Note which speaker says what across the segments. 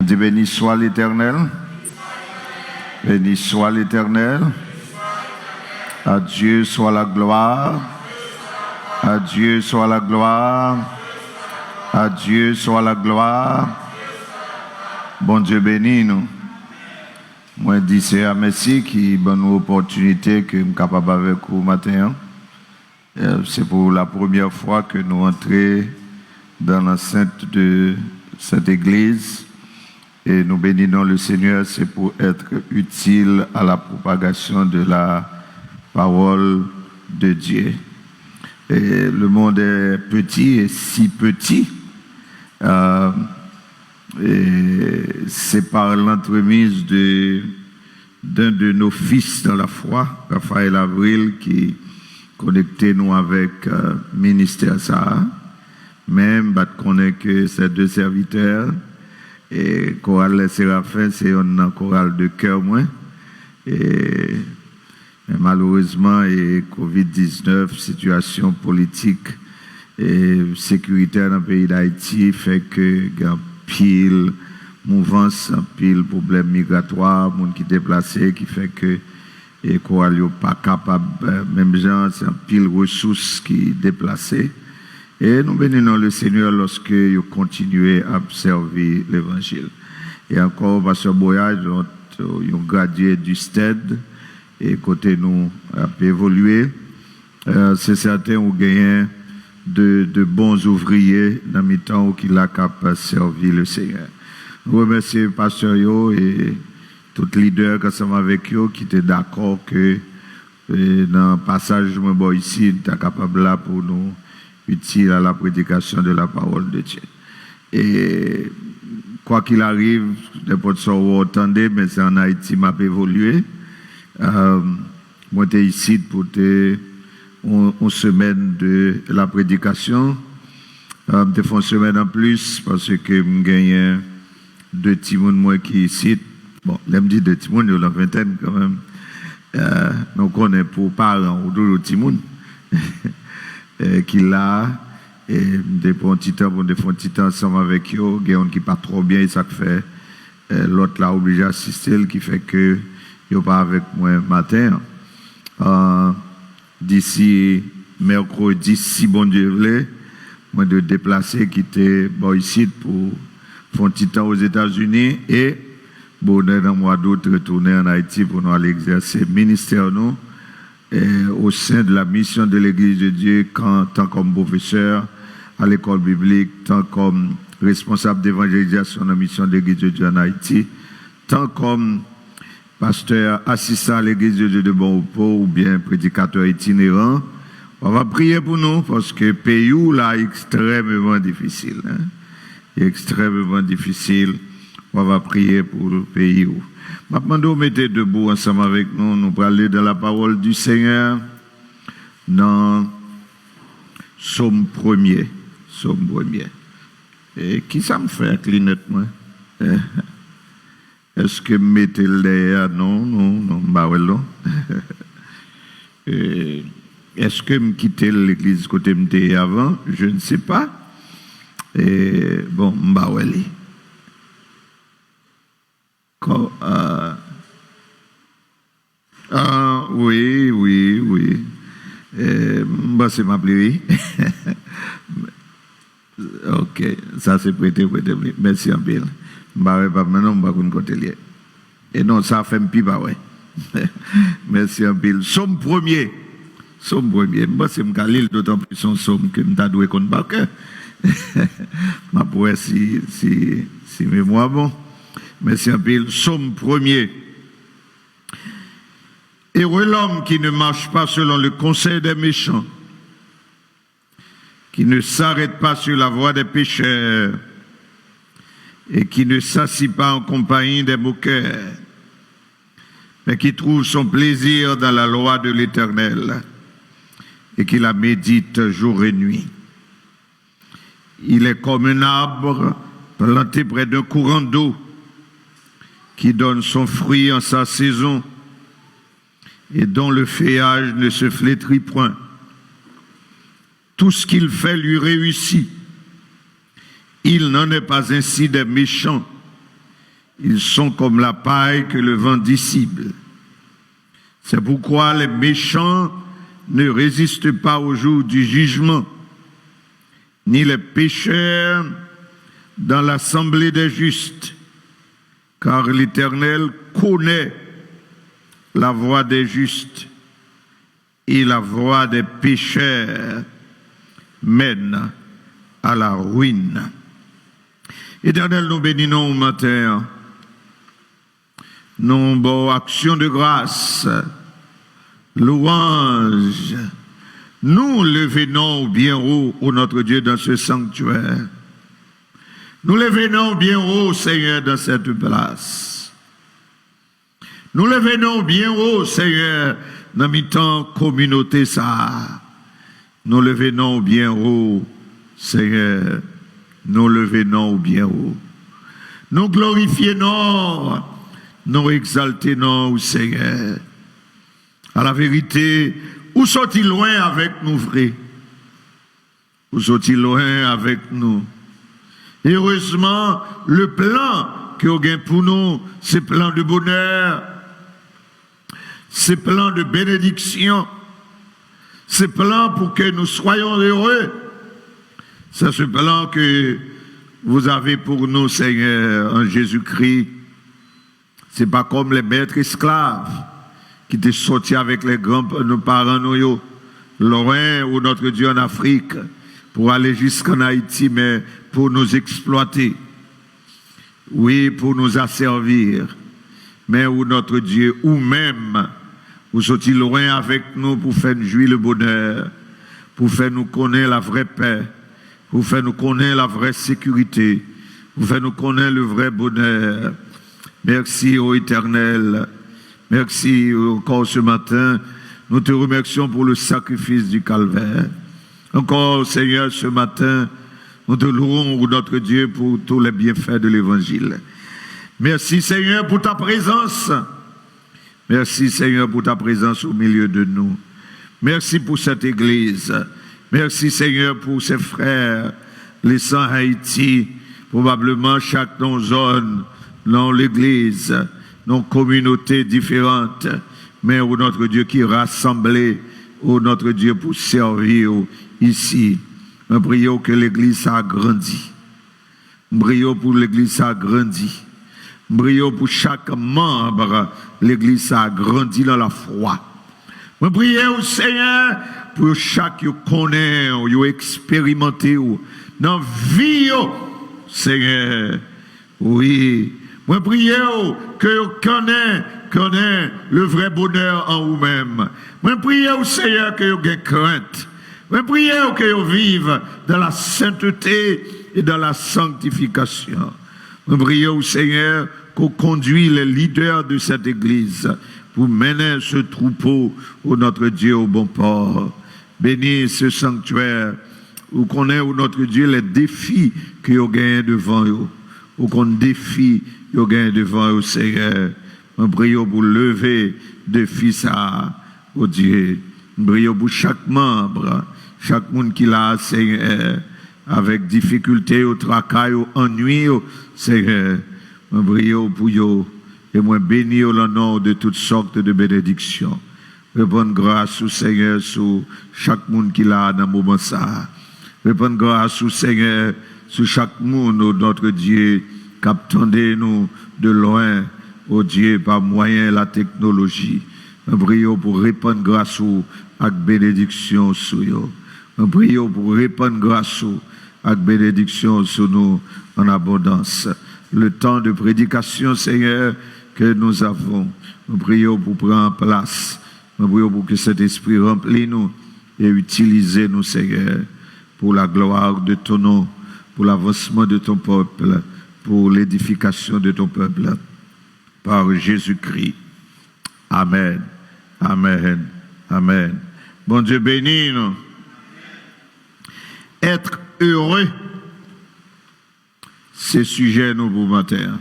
Speaker 1: dit béni soit l'Éternel. Béni soit l'Éternel. À Dieu soit la gloire. À Dieu soit la gloire. À Dieu soit la gloire. Bon Dieu béni nous. Moi dis c'est à merci qui bonne opportunité que je suis capable avec vous matin. C'est pour la première fois que nous entrons dans l'enceinte de cette église et nous bénissons le Seigneur, c'est pour être utile à la propagation de la parole de Dieu. Et le monde est petit et si petit. Et c'est par l'entremise d'un de nos fils dans la foi, Raphaël Avril, qui connectait nous avec ministère ça. Même, qu'on est que ces deux serviteurs, et chorale les Séraphins, c'est un chorale de cœur moins. Et malheureusement, et Covid-19, situation politique et sécuritaire dans le pays d'Haïti fait que pile mouvance, pile problème migratoire, monde qui déplacé, qui fait que et quoi pas capable, même gens, c'est un pile ressources qui déplacées. Et nous bénissons le Seigneur lorsque vous continuez à servir l'évangile. Et encore, Pasteur Boyage, un gradué du STED, et côté nous a évolué. C'est certain, vous gagnez de bons ouvriers dans le temps qui l'a capable de servir le Seigneur. Nous remercions Pasteur Yo et tout leader ensemble avec eux qui étaient d'accord que dans le passage de moi ici, tu es capable là pour nous utile à la prédication de la parole de Dieu. Et quoi qu'il arrive, n'importe ce que vous entendez, mais c'est en Haïti m'a évolué. Moi, j'étais ici pour une semaine de la prédication. Je fais une semaine en plus parce que je gagne deux petits moi qui ici. Bon, je me dis deux petits il y a la vingtaine quand même. Donc, on est pour parents ou deux petits qui là, et des petits temps, pour des petits temps ensemble avec eux, il y a un qui pas trop bien, et ça fait l'autre là obligé d'assister, qui fait que il pas avec moi matin. D'ici mercredi, si bon Dieu voulait, moi de déplacer, quitter ici pour faire un petit temps aux États-Unis et bon, dans le mois d'août, retourner en Haïti pour nous aller exercer ministère nous. Au sein de la mission de l'Église de Dieu, tant comme professeur à l'école biblique, tant comme responsable d'évangélisation de la mission de l'Église de Dieu en Haïti, tant comme pasteur assistant à l'Église de Dieu de Bon Repos ou bien prédicateur itinérant. On va prier pour nous parce que le pays là est extrêmement difficile. Extrêmement difficile. On va prier pour le pays. Maintenant, nous mettez debout ensemble avec nous, nous parler de la parole du Seigneur dans Psaume 1er. Psaume 1er. Et qui ça me fait clignoter moi? Est-ce que me mettez le derrière? Non, bah ouais, non. Est-ce que me quitter l'église côté me avant? Je ne sais pas. Et bon, bah ouais. Oui. C'est ma pluie. Ok, ça c'est prêté. Merci un peu. Pas maintenant, côté lié. Et non, ça fait un peu, ouais. Merci un peu. Somme premier. Moi, c'est mon Khalil, d'autant plus son somme que je dois qu'on bat. Ma poète, si mémoire bon. Merci un peu. Somme premier. Heureux l'homme qui ne marche pas selon le conseil des méchants, qui ne s'arrête pas sur la voie des pécheurs et qui ne s'assit pas en compagnie des moqueurs, mais qui trouve son plaisir dans la loi de l'Éternel et qui la médite jour et nuit. Il est comme un arbre planté près d'un courant d'eau qui donne son fruit en sa saison et dont le feuillage ne se flétrit point. Tout ce qu'il fait lui réussit. Il n'en est pas ainsi des méchants Ils sont comme la paille que le vent dissipe. C'est pourquoi les méchants ne résistent pas au jour du jugement, ni les pécheurs dans l'assemblée des justes, car l'Éternel connaît la voie des justes et la voie des pécheurs mène à la ruine. Éternel, nous bénissons au matin, nous bon action de grâce, louange, nous levons bien haut, ô notre Dieu, dans ce sanctuaire. Nous levons bien haut, Seigneur, dans cette place. Nous levons bien haut, Seigneur, dans mi-temps communauté ça. Nous levons bien haut, Seigneur. Nous levons bien haut. Nous glorifions, nous exaltons, Seigneur. À la vérité, où sont-ils loin avec nous, frères? Où sont-ils loin avec nous? Heureusement, le plan que vous avez pour nous, c'est plan de bonheur, c'est plan de bénédiction, c'est plan pour que nous soyons heureux. C'est ce plan que vous avez pour nous, Seigneur, en Jésus-Christ. Ce n'est pas comme les maîtres esclaves qui étaient sortis avec nos parents, loin ou notre Dieu en Afrique, pour aller jusqu'en Haïti, mais pour nous exploiter. Oui, pour nous asservir. Mais où notre Dieu, ou même, où sont-ils loin avec nous pour faire nous jouir le bonheur, pour faire nous connaître la vraie paix, pour faire nous connaître la vraie sécurité, pour faire nous connaître le vrai bonheur. Merci, ô Éternel. Merci encore ce matin. Nous te remercions pour le sacrifice du calvaire. Encore, Seigneur, ce matin, nous te louons, notre Dieu, pour tous les bienfaits de l'Évangile. Merci, Seigneur, pour ta présence. Merci, Seigneur, pour ta présence au milieu de nous. Merci pour cette Église. Merci, Seigneur, pour ces frères laissant Haïti, probablement chaque zone, dans l'Église, dans communautés différentes, mais où notre Dieu qui est rassemblé, où notre Dieu pour servir ici. Nous prions que l'Église s'agrandit. Nous prions pour l'Église s'agrandit. Nous prions pour chaque membre, l'Église s'agrandit dans la foi. Nous prions au Seigneur pour chaque qui connaît, qui expérimenté dans la vie, Seigneur. Oui. Nous prions que vous connaissez le vrai bonheur en vous-même. Nous prions au Seigneur que vous ayez crainte. Nous prions que vous vivez dans la sainteté et dans la sanctification. Nous prions au Seigneur qu'on conduise les leaders de cette Église pour mener ce troupeau, ô notre Dieu, au bon port. Bénis ce sanctuaire où connaît, ô notre Dieu, les défis que vous gagnez devant vous. Où qu'on défie, vous gagnez devant vous, Seigneur. Nous prions pour lever de fils à ô Dieu. Nous prions pour chaque membre, chaque monde qui l'a, Seigneur, avec difficulté, au tracas, au ennui, Seigneur. Nous prions pour vous et moi bénis au nom de toutes sortes de bénédictions. Répondre grâce au Seigneur sur chaque monde qui l'a dans le moment ça. Répondre grâce au Seigneur sur chaque monde, notre Dieu, qu'attendez nous de loin, au Dieu, par moyen de la technologie. Nous prions pour répondre grâce avec bénédiction sur nous. Nous prions pour répondre grâce avec bénédiction sur nous en abondance. Le temps de prédication, Seigneur, que nous avons, nous prions pour prendre place. Nous prions pour que cet esprit remplisse nous et utilise nous, Seigneur, pour la gloire de ton nom, pour l'avancement de ton peuple, pour l'édification de ton peuple. Par Jésus-Christ. Amen. Amen. Amen. Bon Dieu béni nous. Être heureux, c'est sujet nous pour matin.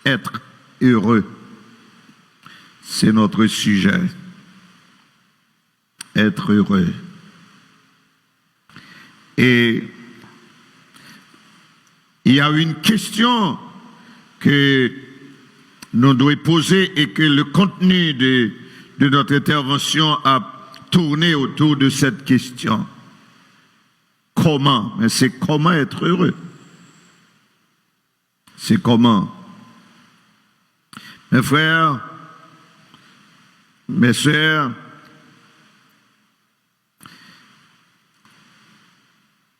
Speaker 1: Être heureux, c'est notre sujet. Être heureux. Et il y a une question que nous devons poser et que le contenu de notre intervention a tourné autour de cette question. Comment? Mais c'est comment être heureux. C'est comment? Mes frères, mes sœurs,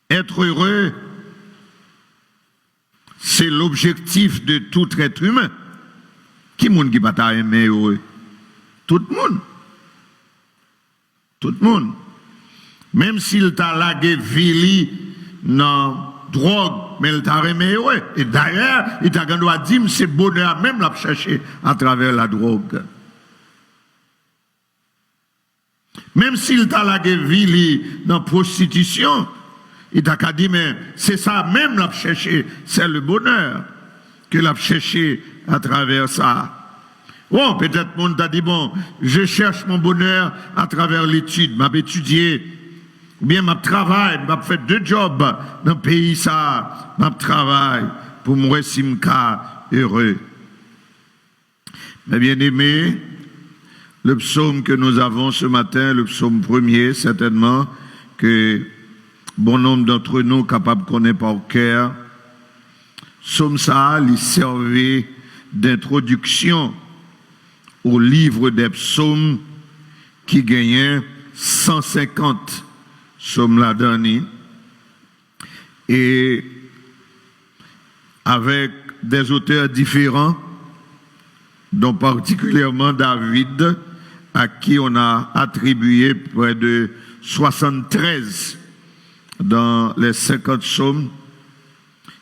Speaker 1: être heureux, c'est l'objectif de tout être humain. Qui monde qui va t'aimer heureux? Tout le monde. Tout le monde. Même s'il t'a lagué vili dans drogue, mais il t'a aimé heureux. Et d'ailleurs, il t'a dit que c'est bonheur même la chercher à travers la drogue. Même s'il t'a lagué vili dans la prostitution, il t'a dit, mais c'est ça même la chercher, c'est le bonheur que l'a cherché à travers ça. Oh, peut-être mon t'a dit, bon, je cherche mon bonheur à travers l'étude, m'a étudié, ou bien m'a travail, m'a fait 2 jobs dans le pays, ça, m'a travail pour moi, simka heureux. Mais bien aimé, le psaume que nous avons ce matin, le psaume 1er, certainement, que bon nombre d'entre nous capables de connaître par cœur, psaume ça, il servait d'introduction au livre des psaumes qui gagnait 150 psaumes là-dedans. Et avec des auteurs différents, dont particulièrement David, à qui on a attribué près de 73 dans les 50 psaumes,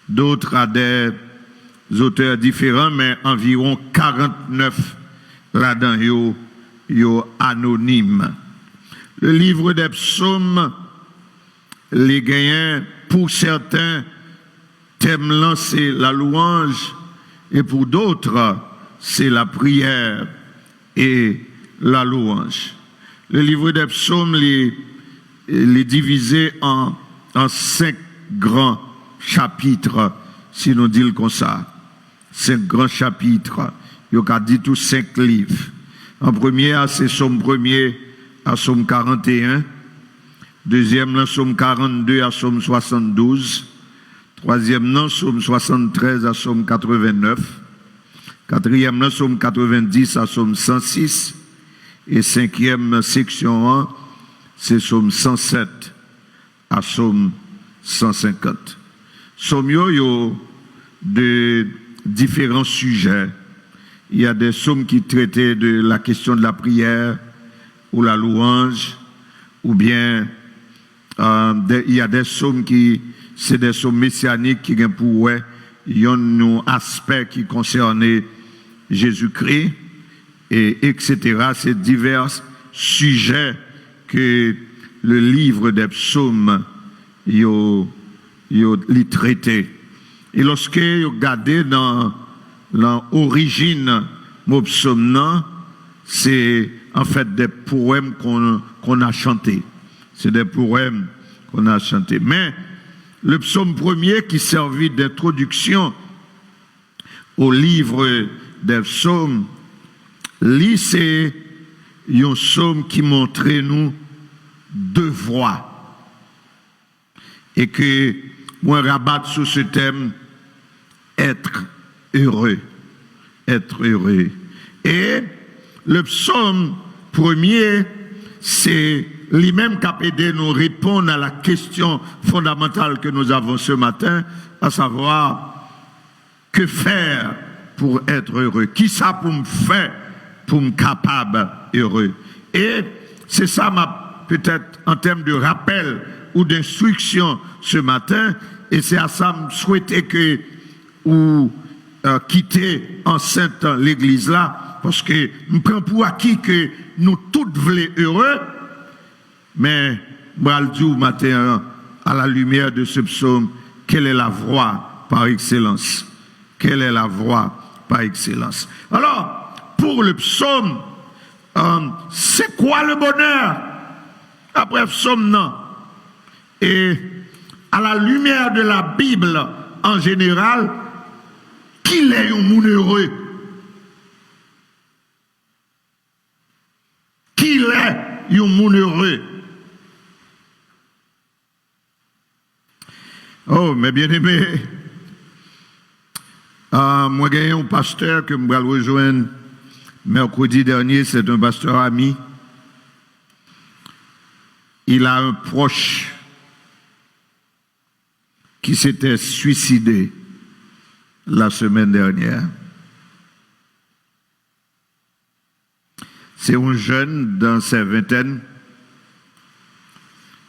Speaker 1: d'autres à des auteurs différents, mais environ 49 là-dedans, yo anonymes. Le livre des psaumes, les gagnants, pour certains, thème là, c'est la louange, et pour d'autres, c'est la prière et la louange. Le livre des psaumes, les divisé en 5 grands chapitres, si nous disons comme ça. 5 grands chapitres. Il y a dit tous 5 livres. En premier, c'est Psaume 1er à Psaume 41. Deuxième, Psaume 42 à Psaume 72. Troisième, Psaume 73 à Psaume 89. Quatrième, Psaume 90 à Psaume 106. Et cinquième section 1, c'est Psaume 107 à Psaume 150. Psaume yo de différents sujets. Il y a des psaumes qui traitaient de la question de la prière ou la louange, ou bien il y a des psaumes qui, c'est des psaumes messianiques qui ont pour il y a un aspect qui concernait Jésus-Christ, et etc. C'est divers sujets que le livre des psaumes les traité. Et lorsque vous regardez dans l'origine de psaume, c'est en fait des poèmes qu'on a chantés. C'est des poèmes qu'on a chantés. Mais le psaume 1er qui servit d'introduction au livre des psaumes, c'est un psaume qui montrait nous 2 voies. Et que moi rabatte sur ce thème, être heureux. Être heureux. Et le psaume 1er, c'est lui-même qui a aidé nous répondre à la question fondamentale que nous avons ce matin, à savoir, que faire pour être heureux? Qui ça pour me faire pour me capable heureux? Et c'est ça peut-être en termes de rappel ou d'instruction ce matin, et c'est à ça que je souhaitais que ou quitter enceinte l'église là, parce que je prends pour acquis que nous tous voulons heureux, mais je vais le dire matin à la lumière de ce psaume, quelle est la voie par excellence? Quelle est la voie par excellence? Alors, pour le psaume, c'est quoi le bonheur? Après psaume, non. Et à la lumière de la Bible, en général, qu'il est un monde heureux. Qu'il est un monde heureux. Oh, mes bien-aimés, moi j'ai un pasteur que je vais rejoindre mercredi dernier, c'est un pasteur ami. Il a un proche qui s'était suicidé la semaine dernière. C'est un jeune dans ses vingtaines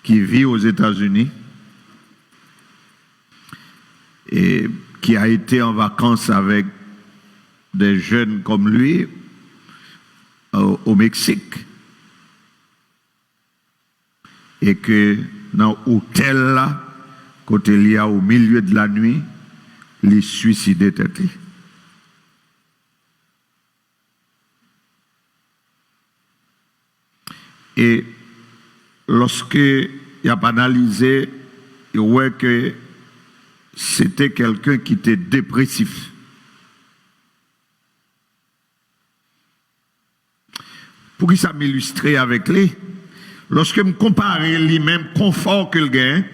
Speaker 1: qui vit aux États-Unis et qui a été en vacances avec des jeunes comme lui au Mexique. Et que dans l'hôtel là, côté il y a au milieu de la nuit, les suicidés tête. Et lorsque il a analysé, il voit que c'était quelqu'un qui était dépressif. Pour qu'il ça m'illustrer avec lui, lorsque je compare les mêmes confort que le gain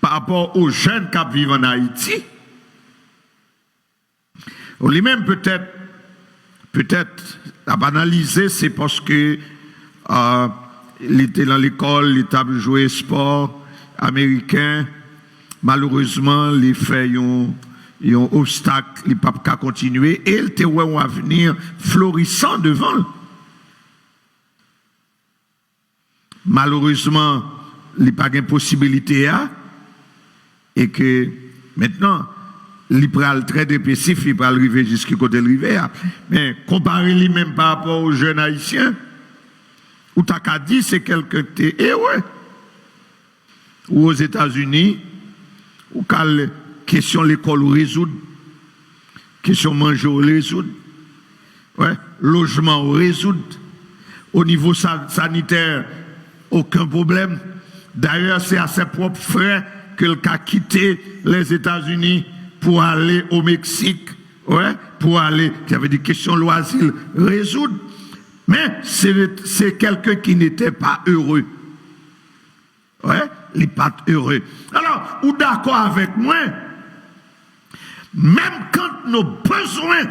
Speaker 1: par rapport aux jeunes qui vivent en Haïti, lui-même peut-être à analyser, c'est parce que il était dans l'école, il était joué sport américain. Malheureusement, les faits ont obstacle, il ne peut pas continuer et il était un avenir florissant devant. Malheureusement, il n'y a pas de possibilité et que maintenant, il est très dépressif, il peut arriver jusqu'à côté de l'hiver. Mais comparer lui-même par rapport aux jeunes haïtiens, ou t'as qu'à dire c'est quelqu'un qui est heureux. Ou aux États-Unis, ou quelle question l'école résoudre, question manger résoudre, ouais, logement résoudre, au niveau sanitaire, aucun problème. D'ailleurs, c'est à ses propres frais que le a quitté les États-Unis pour aller au Mexique, ouais, pour aller, qui avait des questions loisirs résoudre. Mais c'est quelqu'un qui n'était pas heureux. Ouais, il n'est pas heureux. Alors, ou d'accord avec moi, même quand nos besoins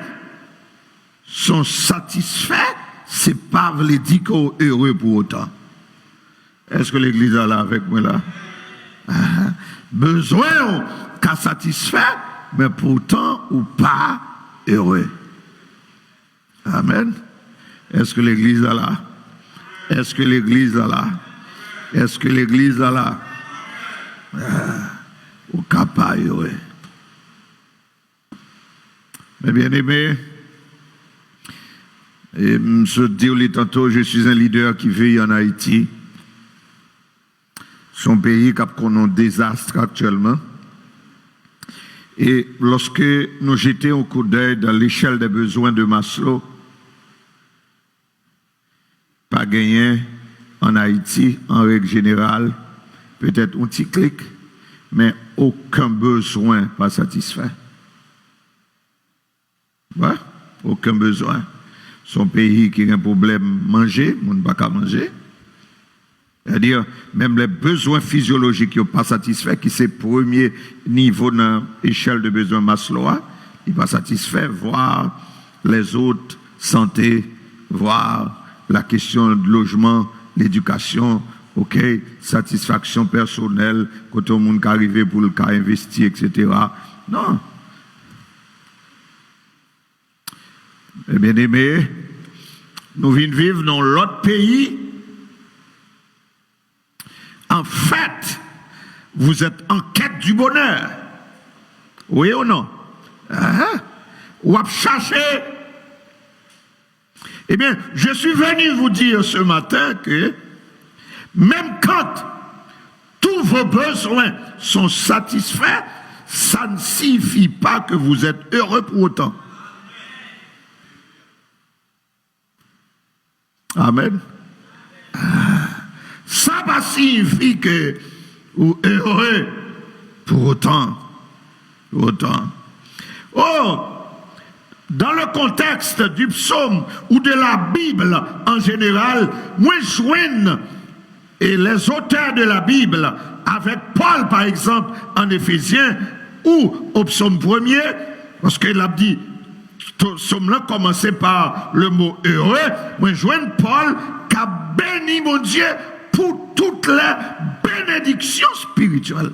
Speaker 1: sont satisfaits, c'est pas veut dire qu'on est heureux pour autant. Est-ce que l'église est là avec moi là? Besoin qu'a satisfait, mais pourtant ou pas heureux. Amen. Est-ce que l'église est là? Est-ce que l'église est là? Est-ce que l'église est là? Ou pas heureux. Mais bien aimé, et je dis tantôt, je suis un leader qui vit en Haïti. Son pays qui a un désastre actuellement. Et lorsque nous jetons un coup d'œil dans l'échelle des besoins de Maslow, pas gagné en Haïti, en règle générale, peut-être un petit clic, mais aucun besoin pas satisfait. Ouais, aucun besoin. Son pays qui a un problème manger, on ne peut pas manger. C'est-à-dire, même les besoins physiologiques qui ne sont pas satisfaits, qui c'est le premier niveau dans l'échelle de besoins Maslow, il n'est pas satisfait, voire les autres, santé, voire la question de logement, l'éducation, ok, satisfaction personnelle, quand tout le monde qui arrive pour le cas investir, etc. Non. Eh bien aimé, nous venons vivre dans l'autre pays. En fait, vous êtes en quête du bonheur. Oui ou non? Ou à chercher. Eh bien, je suis venu vous dire ce matin que même quand tous vos besoins sont satisfaits, ça ne signifie pas que vous êtes heureux pour autant. Amen. Ça va signifier que vous êtes heureux pour autant. Autant. Oh, dans le contexte du psaume ou de la Bible en général, moi joigne et les auteurs de la Bible avec Paul par exemple en Éphésiens ou au psaume 1er, parce qu'il a dit, psaume là commencé par le mot heureux, moi joigne Paul qui a béni mon Dieu pour toutes les bénédictions spirituelles.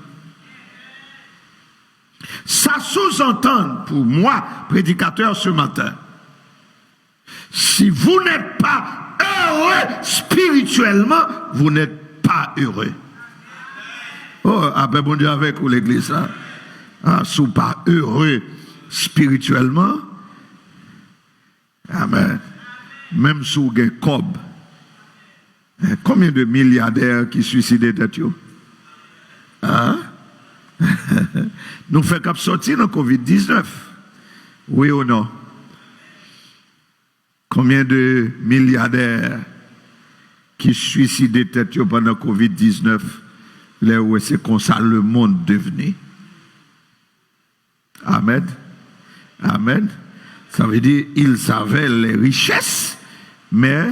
Speaker 1: Ça sous-entend pour moi, prédicateur ce matin, si vous n'êtes pas heureux spirituellement, vous n'êtes pas heureux. Oh, après bon Dieu avec vous l'église là. Ah, si vous n'êtes pas heureux spirituellement, amen. Même si vous avez cob, combien de milliardaires qui suicident tête yo? Hein? Nous faisons sortir dans le Covid-19. Oui ou non? Combien de milliardaires qui suicident tête pendant le Covid-19? Là où c'est comme ça le monde devenu. Amen. Amen. Ça veut dire ils savaient les richesses, mais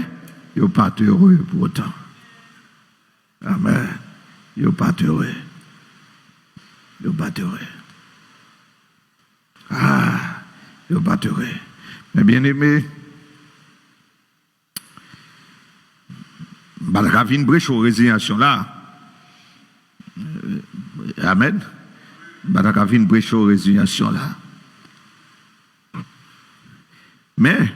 Speaker 1: ils n'ont pas heureux pour autant. Amen. Ils n'ont pas heureux. Ils n'ont pas heureux. Ah, ils n'ont pas heureux. Mais bien aimé, il y a une brèche aux résignations là. Amen. Il y a une brèche aux résignations là. Mais,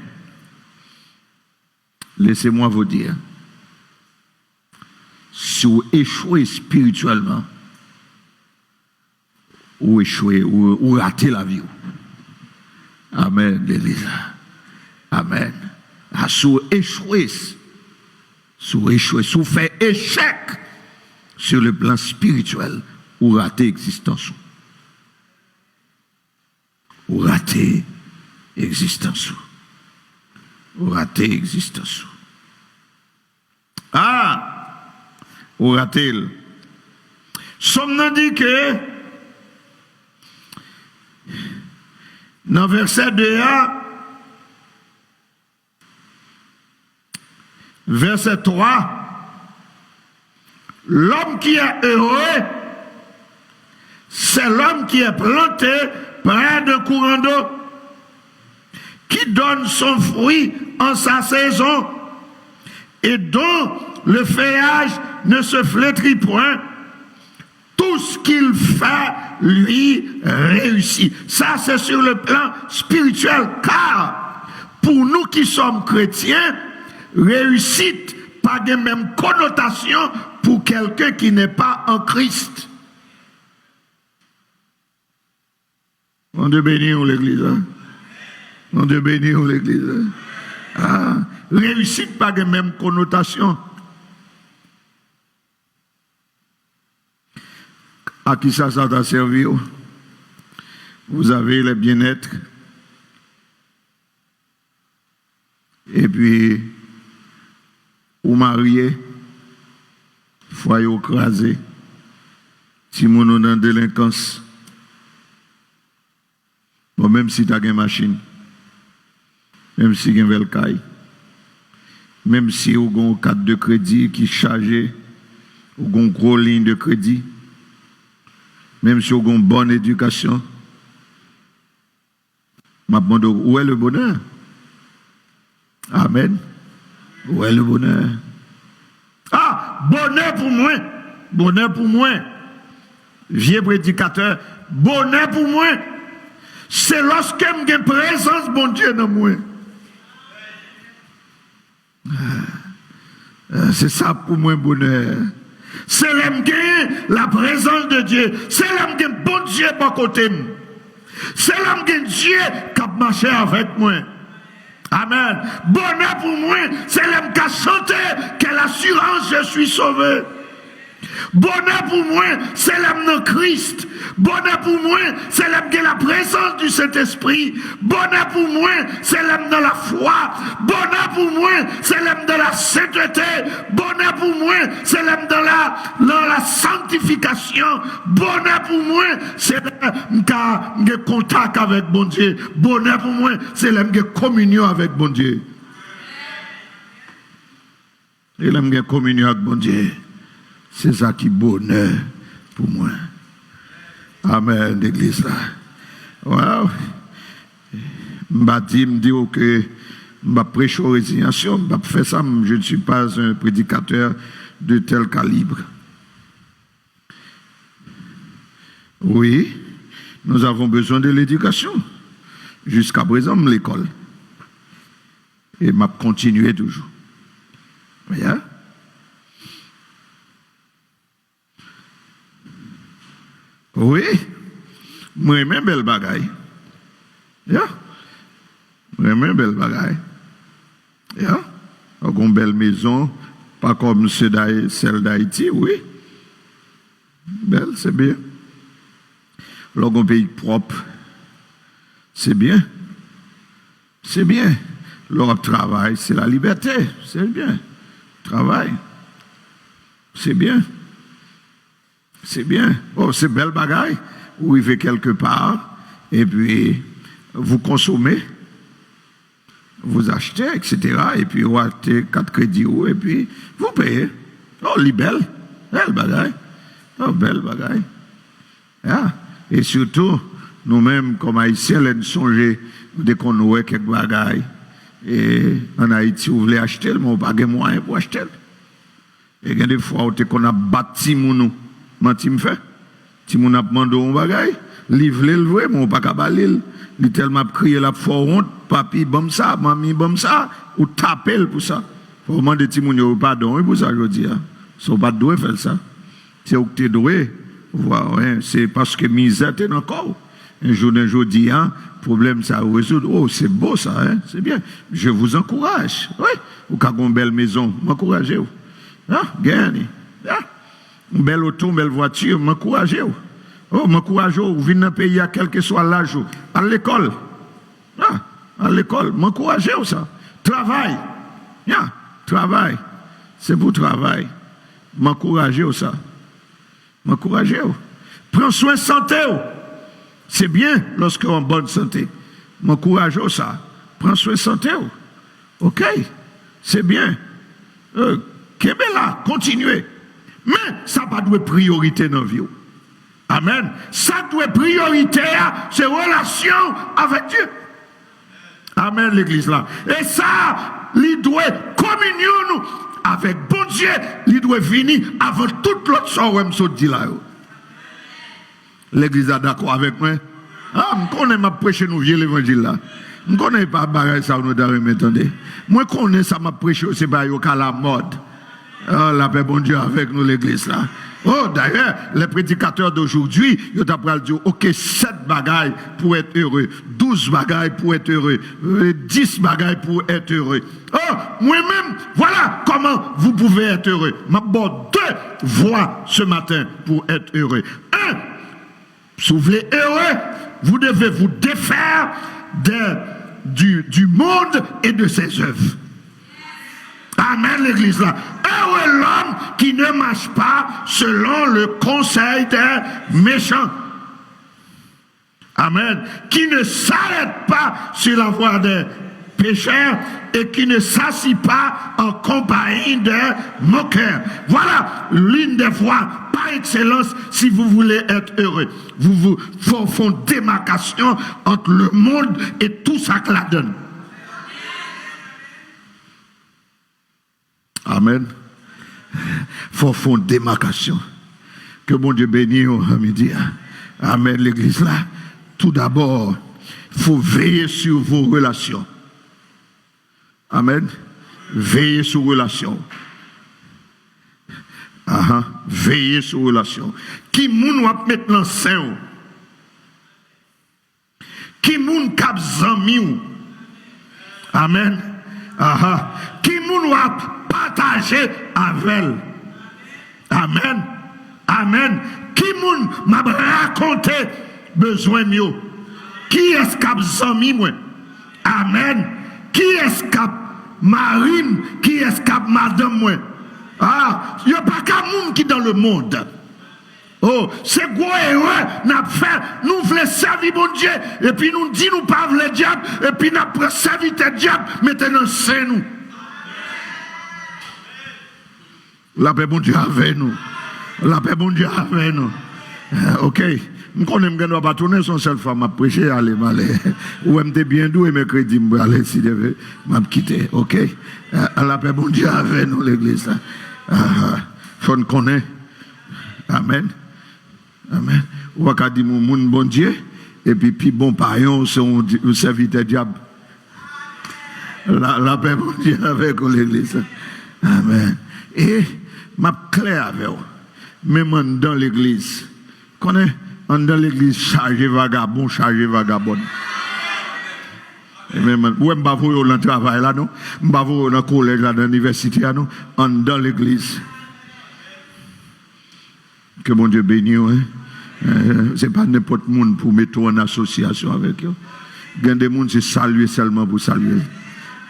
Speaker 1: laissez-moi vous dire, si vous échouez spirituellement, ou échouer, ou rater la vie. Amen, l'Église. Amen. Si vous échouez, si vous faites échec sur le plan spirituel, ou rater l'existence. Ou rater l'existence. Ou rater l'existence. Ah! Ou rater. Somme n'a dit que dans verset 2a, verset 3, l'homme qui est heureux, c'est l'homme qui est planté près d'un courant d'eau, qui donne son fruit en sa saison, et dont le feuillage ne se flétrit point. Tout ce qu'il fait, lui, réussit. Ça, c'est sur le plan spirituel. Car, pour nous qui sommes chrétiens, réussite pas de même connotation pour quelqu'un qui n'est pas en Christ. On te bénit l'église. Hein? On te bénit l'église. Hein? Ah, réussite pas de même connotation. À qui ça t'a servi? Vous avez le bien-être. Et puis, vous mariez, foyer écrasé, si vous êtes dans délinquance. Bon, même si tu as une machine, même si tu as une belle caille, même si vous avez une carte de crédit qui est chargée, ou une grosse ligne de crédit, même si vous avez une bonne éducation, où est le bonheur? Amen. Où est le bonheur? Ah, bonheur pour moi. Bonheur pour moi. Vieux prédicateur, bonheur pour moi. C'est lorsque j'ai une présence, bon Dieu, dans moi. C'est ça pour moi, bonheur. C'est la présence de Dieu. C'est le bon Dieu par côté. C'est le Dieu qui a marché avec moi. Amen. Bonheur pour moi, c'est l'homme qui a chanté, quelle assurance je suis sauvé. Bonheur pour moi, c'est l'âme dans Christ. Bonheur pour moi, c'est l'âme qui a la présence du Saint-Esprit. Bonheur pour moi, c'est l'âme dans la foi. Bonheur pour moi, c'est l'âme dans la sainteté. Bonheur pour moi, c'est l'âme dans la sanctification. Bonheur pour moi, c'est l'âme qui a contact avec bon Dieu. Bonheur pour moi, c'est l'âme qui a communion avec bon Dieu. Et l'âme qui a communion avec bon Dieu. C'est ça qui est bonheur pour moi. Amen, l'église là. Wow. Je dis que je prêche aux résignations, je faire ça, je ne suis pas un prédicateur de tel calibre. Oui, nous avons besoin de l'éducation. Jusqu'à présent, l'école. Et je continuer toujours. Voyez? Oui, moi j'aime belle bagaille. Yeah. Moi j'aime belle bagaille. Yeah. Une belle maison, pas comme celle d'Haïti, oui. Belle, c'est bien. Un pays propre, c'est bien. C'est bien. Leur travail, c'est la liberté, c'est bien. Travail, c'est bien. C'est bien. Oh, c'est belle bagaille. Vous vivez quelque part, et puis vous consommez, vous achetez, etc. Et puis vous achetez 4 crédits, et puis vous payez. Oh, belle bagaille. Oh, belle bagaille. Yeah. Et surtout, nous-mêmes, comme Haïtiens, nous songeons dès qu'on voit quelques bagailles. Et en Haïti, vous voulez acheter, mais vous n'avez pas de moyens pour acheter. Et il y a des fois où on a bâti mon Menti me fait. Si mon a demandé un bagay, livre le vrai, mon pas capable il tellement crié la fort honte, papi bam ça, mamie bam ça, ou taper pour ça. Faut demander ti moun yo pardon pour ça je dis. So pas doué faire ça. C'est ou que tu doué. Voilà, c'est parce que misère t'es encore. Un jour d'un jour dit problème ça résoudre. Oh, c'est beau ça hein, c'est bien. Je vous encourage. Oui, ou ka gon belle maison, m'encouragez vous. Hein, gagnez. Une belle auto, une belle voiture, m'encouragez. Oh, m'encouragez, vous venez dans le pays, quel que soit l'âge, à l'école. À l'école, m'encouragez ça. Travail. Travail. C'est pour travail. M'encouragez ça. M'encouragez. Prends soin de santé. C'est bien lorsque on est en bonne santé. M'encouragez ça. Prends soin de santé. OK. C'est bien. Là, continuez. Mais ça pas de priorité dans la vie. Amen. Ça doit priorité, c'est relation avec Dieu. Amen, l'église là. Et ça, il doit communion nous avec bon Dieu, il doit venir avant toute l'autre chose où je dis là. L'église est d'accord avec moi. Je connais ma prêcher nous vieux l'évangile là. Je connais pas bagaille ça nous devons m'entendre. Moi connais ça m'a prêché c'est pas yo la mode. Oh, la paix, bon Dieu, avec nous, l'église, là. Oh, d'ailleurs, les prédicateurs d'aujourd'hui, ils ont appris à dire, OK, 7 bagailles pour être heureux, 12 bagailles pour être heureux, 10 bagailles pour être heureux. Oh, moi-même, voilà comment vous pouvez être heureux. M'aborde 2 voies ce matin pour être heureux. 1, si vous voulez heureux, vous devez vous défaire du monde et de ses œuvres. Amen, l'église là. Heureux l'homme qui ne marche pas selon le conseil des méchants. Amen. Qui ne s'arrête pas sur la voie des pécheurs et qui ne s'assit pas en compagnie des moqueurs. Voilà l'une des voies par excellence si vous voulez être heureux. Vous font démarcation entre le monde et tout ça que la donne. Amen. Faut faire une démarcation. Que bon Dieu bénisse à midi. Amen, l'église là. Tout d'abord, il faut veiller sur vos relations. Amen. Veillez sur vos relations. Veillez sur vos relations. Qui moun wap mettre dans sein? Qui moun kap zanmi ou? Amen. Qui moun wap partager avec elle. Amen. Amen. Qui moun m'a raconté besoin mieux? Qui est-ce qui a besoin moi? Amen. Qui est-ce qui a marine? Qui est-ce qui a madame moi? Ah, il n'y a pas qu'un monde qui est dans le monde. Oh, c'est quoi erreur n'a fait? Nous voulons servir bon Dieu et puis nous dit nous pas le diable et puis nous pris serviteur diable maintenant c'est nous. La paix bon Dieu avec nous. La paix bon Dieu avec nous. OK. Je connais que nous pas tourner son seule femme à prêcher aller malé. Ou m'était bien doux et mercredi me aller si devait m'a quitter. OK. La paix bon Dieu avec nous l'église. Faut nous connaître. Amen. Amen. Ou va dire mon bon Dieu et puis bon païen c'est un serviteur diable. La paix bon Dieu avec l'église. Amen. Et m'a clair avec vous. Même dans l'église. Connais dans l'église chargé vagabond, chargé vagabond. Et même où m'pa voyer dans le travail là non, m'pa voyer dans le collège là dans l'université là non, dans l'église. Que mon Dieu bénisse, hein? C'est pas n'importe monde pour mettre en association avec eux. Il y a des gens qui saluent seulement pour saluer.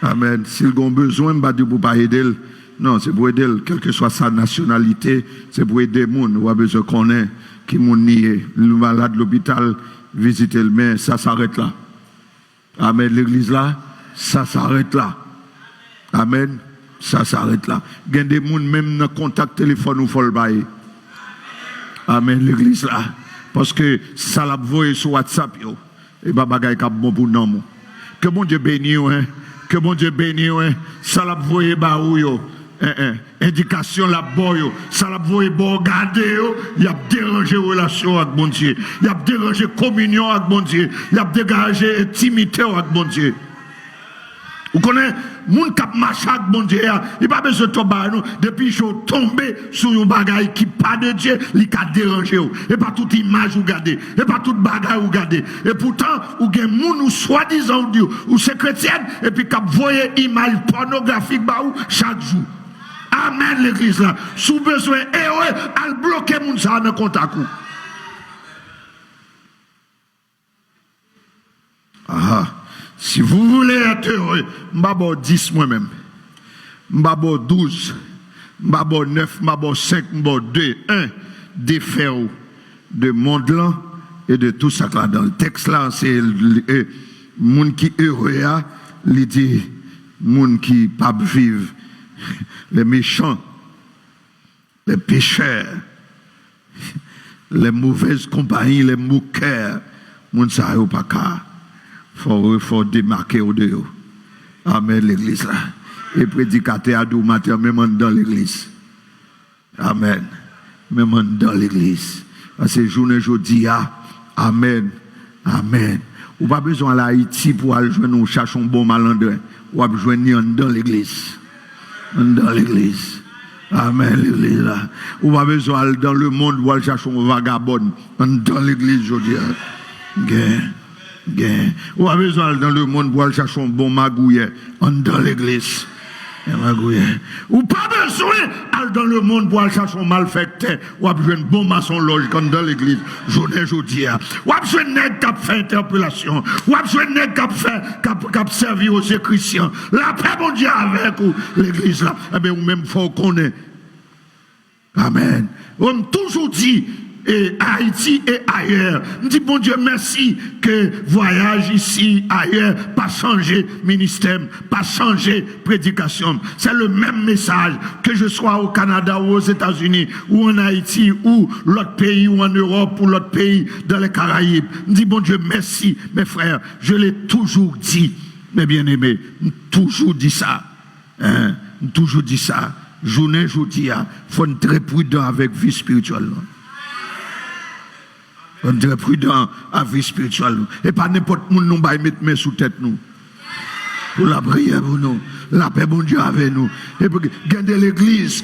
Speaker 1: Amen. S'ils ont besoin, pas pour pas aider. Non, c'est pour aider, quelle que soit sa nationalité, c'est pour aider les gens qui ont besoin qu'on ait, qui ont nié, le malade de l'hôpital, visiter le mais ça s'arrête là. Amen. L'église là, ça s'arrête là. Amen. Ça s'arrête là. Il y a des gens même dans contact téléphone ou faut le bailler. Amen, l'église là. Parce que ça l'a voyé sur WhatsApp, yo. Et bah bagay kap bon pour nous. Que bon Dieu bénisse, hein. Que bon Dieu bénisse, hein. Ça l'a voyé ba ou yo. Indication la boyo. Ça l'a voyé bon garder yo. Il a dérangé relation avec bon Dieu. Il a dérangé communion avec bon Dieu. Il a dérangé intimité avec bon Dieu. Vous connaissez, moun kap marche avec bon Dieu, il pas besoin de tomber nous depuis que je tombé sur un bagage qui pas de Dieu, il a dérangé et pas toute image ou garder, et pas toute bagage ou garder. Et pourtant, ou gen moun ou soi-disant ou c'est chrétienne et puis kap voyer image pornographique ba ou chaque jour. Amen l'église là. Sous besoin et al bloquer moun ça dans contact. Ah. Si vous voulez être heureux, m'babo 10 moi-même. M'babo 12. M'babo 9, m'babo 5, m'babo 2, 1. Défaire de monde là et de tout ça là. Dans le texte là, c'est moun qui heureux, il dit moun qui pas vivre, les méchants, les pécheurs, les mauvaises compagnies, les moqueurs, moun ça yo pas ka. Faut démarquer au dehors. Amen, l'église là. Et prédicateur à tout matin, même dans l'église. Amen. Même dans l'église. Parce que journée jeudi, amen. Amen. Ou pas besoin d'Haïti pour aller jouer, nous cherchons un bon malandrin. Ou pas besoin dans l'église. Dans l'église. Amen, l'église là. Ou pas besoin dans le monde pour aller chercher un vagabond. Dans l'église jeudi. Ou a besoin dans le monde pour aller chercher un bon magouillet dans l'église. Ou pas besoin dans le monde pour aller chercher un malfecteur. Ou a besoin un bon maçon loge dans l'église. Journée jeudi. Ou a besoin d'un nègre qui a fait interpellation. Ou a besoin d'un nègre qui a servi aux chrétiens. La paix mon Dieu avec vous, l'église là. Eh bien, ou même faut qu'on ait. Amen. On toujours dit. Et Haïti et ailleurs. Je dis bon Dieu merci que voyage ici, ailleurs, pas changer ministère, pas changer prédication. C'est le même message que je sois au Canada ou aux États-Unis ou en Haïti ou l'autre pays ou en Europe ou l'autre pays dans les Caraïbes. Je dis bon Dieu merci mes frères. Je l'ai toujours dit, mes bien-aimés. Toujours dit ça. Hein? Toujours dit ça. Journée, jeudi, il faut être très prudent avec vie spirituelle. On est prudent à vie spirituelle. Et pas n'importe qui nous va mettre main sous tête nous. pour la prière pour nous. La paix, bon Dieu, avec nous. Et pour garder l'église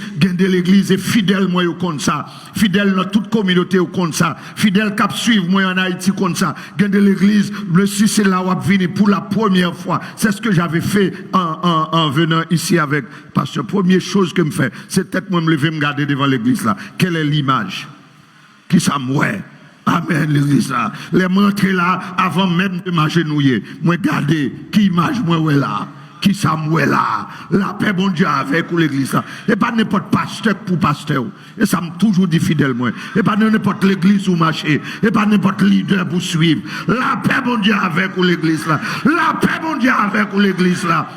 Speaker 1: et fidèle, moi, au compte ça. Fidèle dans toute communauté, au compte ça. Fidèle cap suivre, moi, en Haïti, compte ça. Garder l'église, le 6, c'est là où je pour la première fois. C'est ce que j'avais fait en venant ici avec pasteur. Première chose que je fais, c'est peut-être moi me lever, me garder devant l'église là. Quelle est l'image? Qui ça mouait? Amen, l'église là. Les montrer là, avant même de m'agenouiller. Moi, regardez, qui image moi ouais là? Qui ça mouait là? La paix, bon Dieu, avec ou l'église là. Et pas n'importe pasteur pour pasteur. Et ça m'a toujours dit fidèle, moi. Et pas n'importe l'église où marcher. Et pas n'importe leader pour suivre. La paix, bon Dieu, avec ou l'église là. La paix, bon Dieu, avec ou l'église là.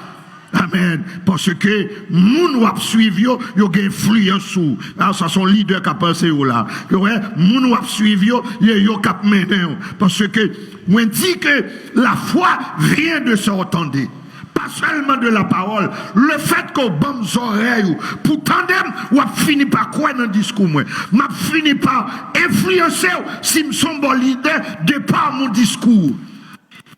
Speaker 1: Amen. Parce que moun wap suivre yo gen influence sou. Alors ça son leader qui a pensé là. Ouais, moun wap suivre yo k'ap mener. Parce que moi dit que la foi vient de se entendre. Pas seulement de la parole. Le fait qu'on bombe oreilles pour tandem ou a fini par quoi dans le discours moi. M'a fini par influencer si me son bon leader de par mon discours.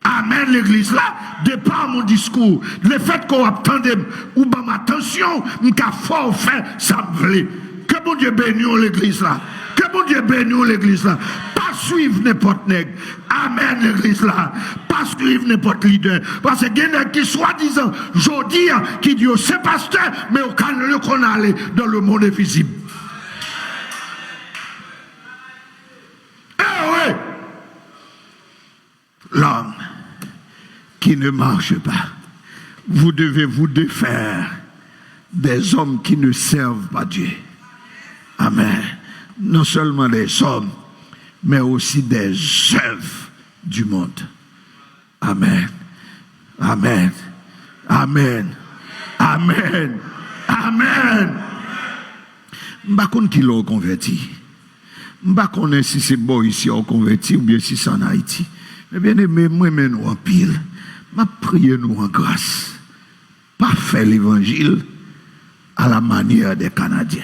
Speaker 1: Amen, l'église là, de par mon discours, le fait qu'on attendait ou ben attention, m'ka fort fait, ça me voulait. Que bon Dieu bénisse l'église là. Que bon Dieu bénisse l'église là. Pas suivre n'importe nègre. Amen, l'église là. Pas suivre n'importe leader. Parce que il y a qui soi-disant, jodi, qui dit, c'est pasteur, mais au canal qu'on allait dans le monde invisible. Eh ouais. L'homme qui ne marche pas, vous devez vous défaire des hommes qui ne servent pas Dieu. Amen. Non seulement des hommes, mais aussi des œuvres du monde. Amen. Amen. Amen. Amen. Amen. M'ba konn qui l'ont converti. M'ba konn si c'est bon ici on converti ou bien si c'est en Haïti. Mais bien aimé, moi nous en pile. M'a prié nous en grâce. Pas faire l'évangile à la manière des Canadiens.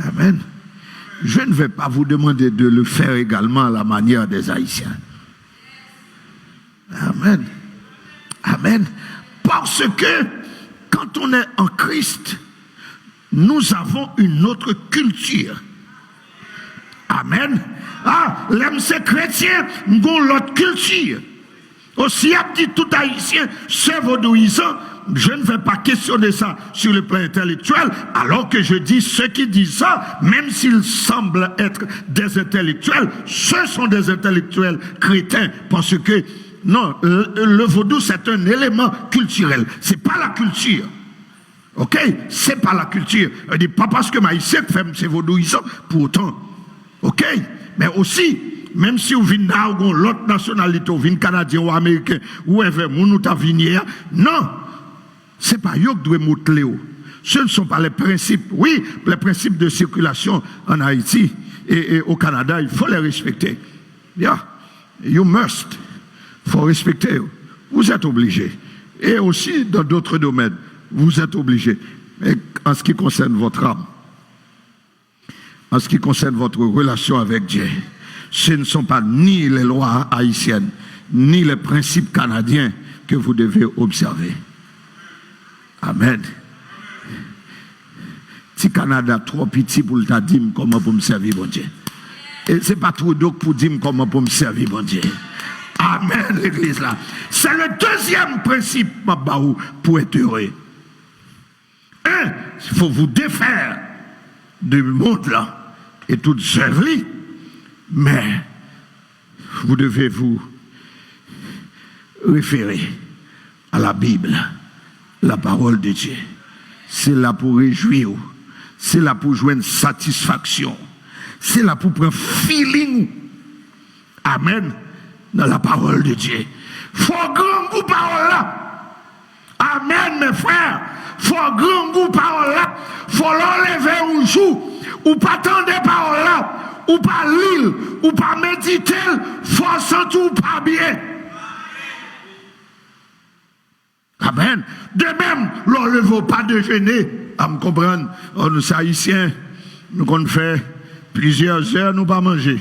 Speaker 1: Amen. Je ne vais pas vous demander de le faire également à la manière des Haïtiens. Amen. Amen. Parce que quand on est en Christ, nous avons une autre culture. Amen. Ah, l'homme c'est chrétien, nous avons l'autre culture. Aussi, a dit tout haïtien, c'est vaudouisant. Je ne vais pas questionner ça sur le plan intellectuel, alors que je dis ceux qui disent ça, même s'ils semblent être des intellectuels, ce sont des intellectuels chrétiens, parce que non, le vaudou c'est un élément culturel, c'est pas la culture. Ok, c'est pas la culture. Je dis pas parce que maïsien fait c'est vaudouisant, pour autant. Ok, mais aussi, même si vous venez dans l'autre nationalité, vous venez canadien ou américain, ou vous venez non, c'est pas eux qui doivent montrer. Ce ne sont pas les principes. Oui, les principes de circulation en Haïti et au Canada, il faut les respecter. Yeah, you must. Il faut respecter. Vous êtes obligés. Et aussi dans d'autres domaines, vous êtes obligés. Mais en ce qui concerne votre âme, en ce qui concerne votre relation avec Dieu, ce ne sont pas ni les lois haïtiennes, ni les principes canadiens que vous devez observer. Amen. Si Canada trop petit pour te dire comment pour me servir, bon Dieu. Et c'est pas trop d'eau pour dire comment pour me servir, bon Dieu. Amen, l'église là. C'est le deuxième principe, pour être heureux. Un, il faut vous défaire du monde là et toutes œuvres, mais vous devez vous référer à la Bible, la parole de Dieu. C'est là pour réjouir, c'est là pour jouer une satisfaction, c'est là pour prendre feeling. Amen. Dans la parole de Dieu. Faut grand goût parole là. Amen, mes frères. Faut grand goût parole là. Faut l'enlever un jour. Ou pas tendre parole là. Ou pas lire. Ou pas méditer. Faut sentir ou pas bien. Amen. De même, l'enlevez pas déjeuner. À me comprendre. On est haïtiens. Nous qu'on fait plusieurs heures, nous pas manger.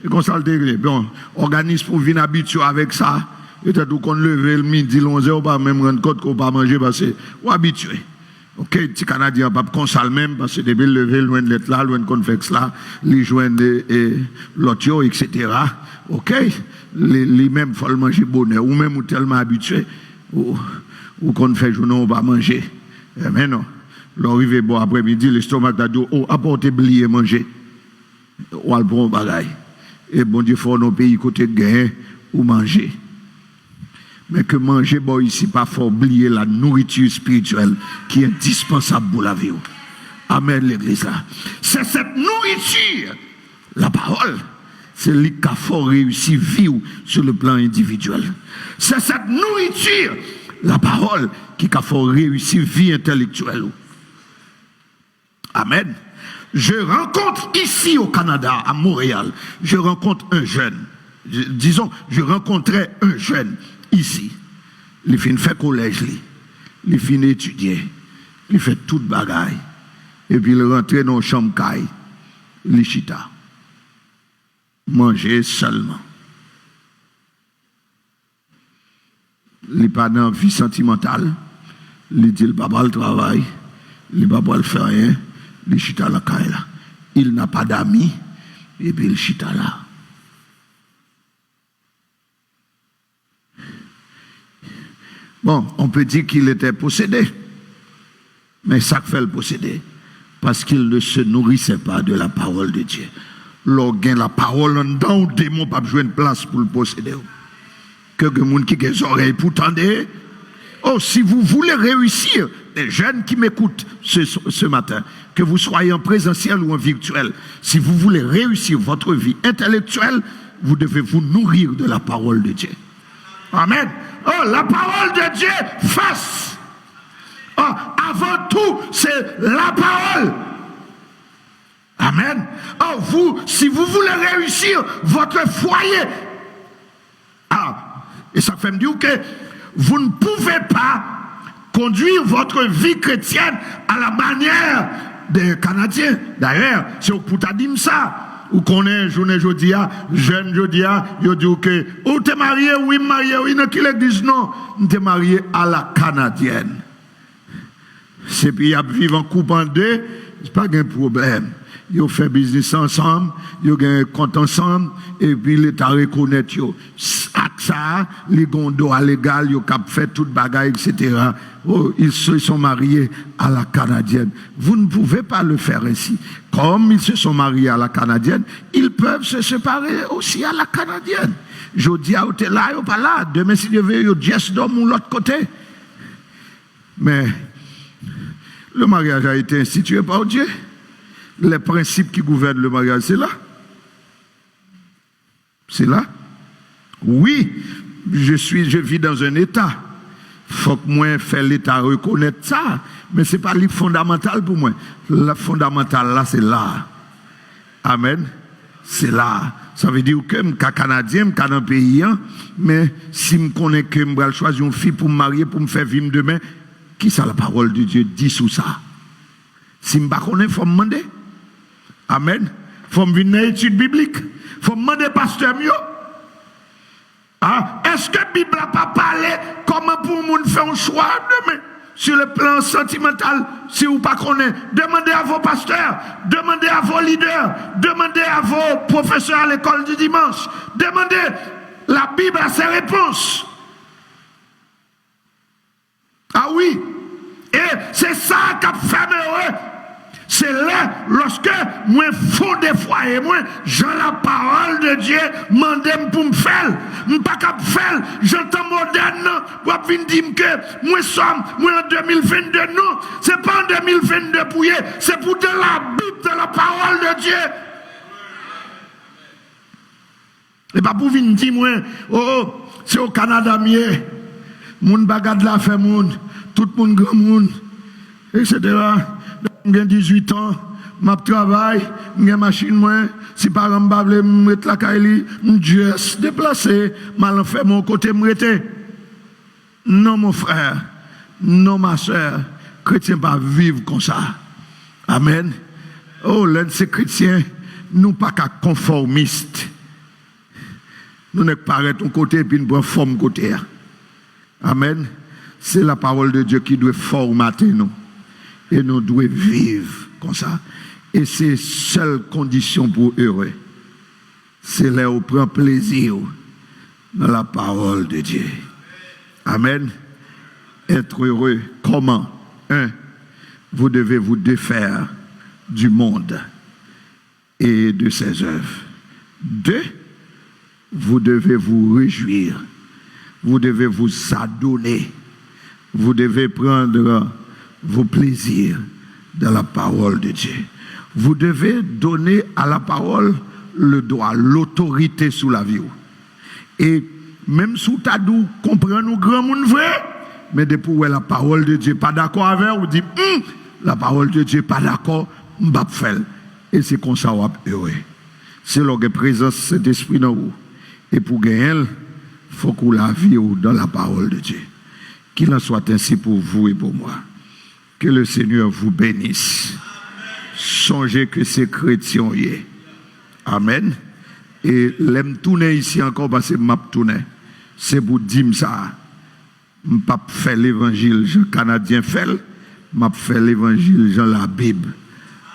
Speaker 1: Et comme ça, bon, organisme pour venir habituer avec ça. Et tout qu'on leve le midi, 11h, pas même rendre compte qu'on pas manger parce que on habitué. OK, les Canadiens pas comme ça même parce que depuis lever loin de l'être là, loin de convexe là, les joindre l'autre etc. OK, les mêmes faut manger bonheur ou même ou tellement habitué ou qu'on fait journée on va manger. Mais non, l'arrivée bon après-midi, l'estomac t'a dit oh apporter blier manger. Ou al bon bagaille. Et bon Dieu faut nos pays côté gain ou manger. Mais que manger, bon, ici, pas faut oublier la nourriture spirituelle qui est indispensable pour la vie. Amen, l'église là. C'est cette nourriture, la parole, c'est lui qui a faut réussir vivre sur le plan individuel. C'est cette nourriture, la parole, qui a faut réussir vie intellectuelle. Amen. Je rencontre ici au Canada, à Montréal, je rencontre un jeune. Disons, je rencontrais un jeune. Ici, il fait fait collège, il fait étudier, il fait toute bagaille, et puis il rentre dans la chambre caille, il chita. Manger seulement. Il n'est pas dans la vie sentimentale, il dit il ne va pas le travail, il ne va pas le faire rien, il chita la caille là. Il n'a pas d'amis, et puis il chita là. Bon, on peut dire qu'il était possédé. Mais ça fait le posséder. Parce qu'il ne se nourrissait pas de la parole de Dieu. Lorsqu'il la parole en dedans, le démon n'a pas jouer une place pour le posséder. Que les gens qui ont des oreilles pour tendre. Oh, si vous voulez réussir, les jeunes qui m'écoutent ce matin, que vous soyez en présentiel ou en virtuel, si vous voulez réussir votre vie intellectuelle, vous devez vous nourrir de la parole de Dieu. Amen. Oh, la parole de Dieu face. Oh, avant tout, c'est la parole. Amen. Oh, vous, si vous voulez réussir votre foyer, et ça fait me dire que vous ne pouvez pas conduire votre vie chrétienne à la manière des Canadiens. D'ailleurs, c'est au Poutadim ça. Ou qu'on est journée jeudi, jeune jeudi, il dit que ou t'es marié, oui marié, oui non qu'il disent non, t'es marié à la canadienne. C'est puis ils vivent en couple en deux, c'est pas un problème. Ils fait business ensemble, ils ont un compte ensemble, et puis l'État reconnaît yo. Ça, les gondos légal, ils ont fait toute bagaille, etc. Oh, ils se sont mariés à la canadienne. Vous ne pouvez pas le faire ainsi. Comme ils se sont mariés à la canadienne, ils peuvent se séparer aussi à la canadienne. Je dis à t'es là, ou pas là. Demain, si Dieu veut, ils just dorment de l'autre côté. Mais le mariage a été institué par Dieu. Les principes qui gouvernent le mariage, c'est là. C'est là. Oui, je vis dans un état. Faut que moi faire l'état reconnaître ça, mais c'est pas le fondamental pour moi. Le fondamental là, c'est là. Amen. C'est là. Ça veut dire que je suis Canadien, je suis dans un pays, mais si je connais que je vais choisir une fille pour me marier, pour me faire vivre demain, qui ça la parole de Dieu dit sur ça? Si je ne connais pas, il faut me demander. Amen. Il faut me venir dans l'étude biblique. Il faut me demander pasteur mieux. Est-ce que la Bible n'a pas parlé comment pour nous faire un choix demain sur le plan sentimental? Si vous ne connaissez pas, demandez à vos pasteurs, demandez à vos leaders, demandez à vos professeurs à l'école du dimanche. Demandez, la Bible a ses réponses. Ah oui, et c'est ça qui a fait heureux. C'est là, lorsque moi fond des foyers, moi, j'ai la parole de Dieu, mandem pour me faire. Je ne peux pas faire. J'entends moderne, pour venir dire que moi en 2022, non. Ce n'est pas en 2022 pour y, c'est pour de la Bible, de la parole de Dieu. Et pas pour venir dire, moi, oh, c'est au Canada, mieux. Moun bagade la fait moun, tout le monde grand monde, etc. J'ai 18 ans, je travaille, j'ai machine moi, si par exemple je me mettre la caille, je déplacé, mal fait mon côté me non mon frère, non ma soeur, chrétien pas vivre comme ça. Amen. Oh, l'un de ces chrétiens, nous pas qu'à conformistes. Nous ne paraît ton côté et puis nous prenons forme côté. Amen. C'est la parole de Dieu qui doit formater nous. Et nous devons vivre comme ça. Et c'est seule condition pour heureux. C'est là où on prend plaisir dans la parole de Dieu. Amen. Être heureux, comment? 1. Vous devez vous défaire du monde et de ses œuvres. 2. Vous devez vous réjouir. Vous devez vous adonner. Vous devez prendre vos plaisirs dans la parole de Dieu. Vous devez donner à la parole le droit, l'autorité sous la vie. Et même sous Tadou, comprenez-nous grand monde vrai, mais depuis où la parole de Dieu pas d'accord avec, vous dites, la parole de Dieu pas d'accord, m'bap faire. Et c'est comme ça, on est heureux. C'est la présence de cet esprit dans vous. Et pour gagner, il faut que la vie dans la parole de Dieu. Qu'il en soit ainsi pour vous et pour moi. Que le Seigneur vous bénisse. Songez que c'est chrétien. Amen. Et l'aime tourner ici encore parce que m'a tourné. C'est pour dire ça. Je ne peux pas faire l'évangile, Jean Canadien fait. Je faire l'évangile, Jean la Bible.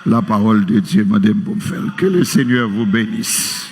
Speaker 1: La parole de Dieu m'a dit pour me faire. Que le Seigneur vous bénisse.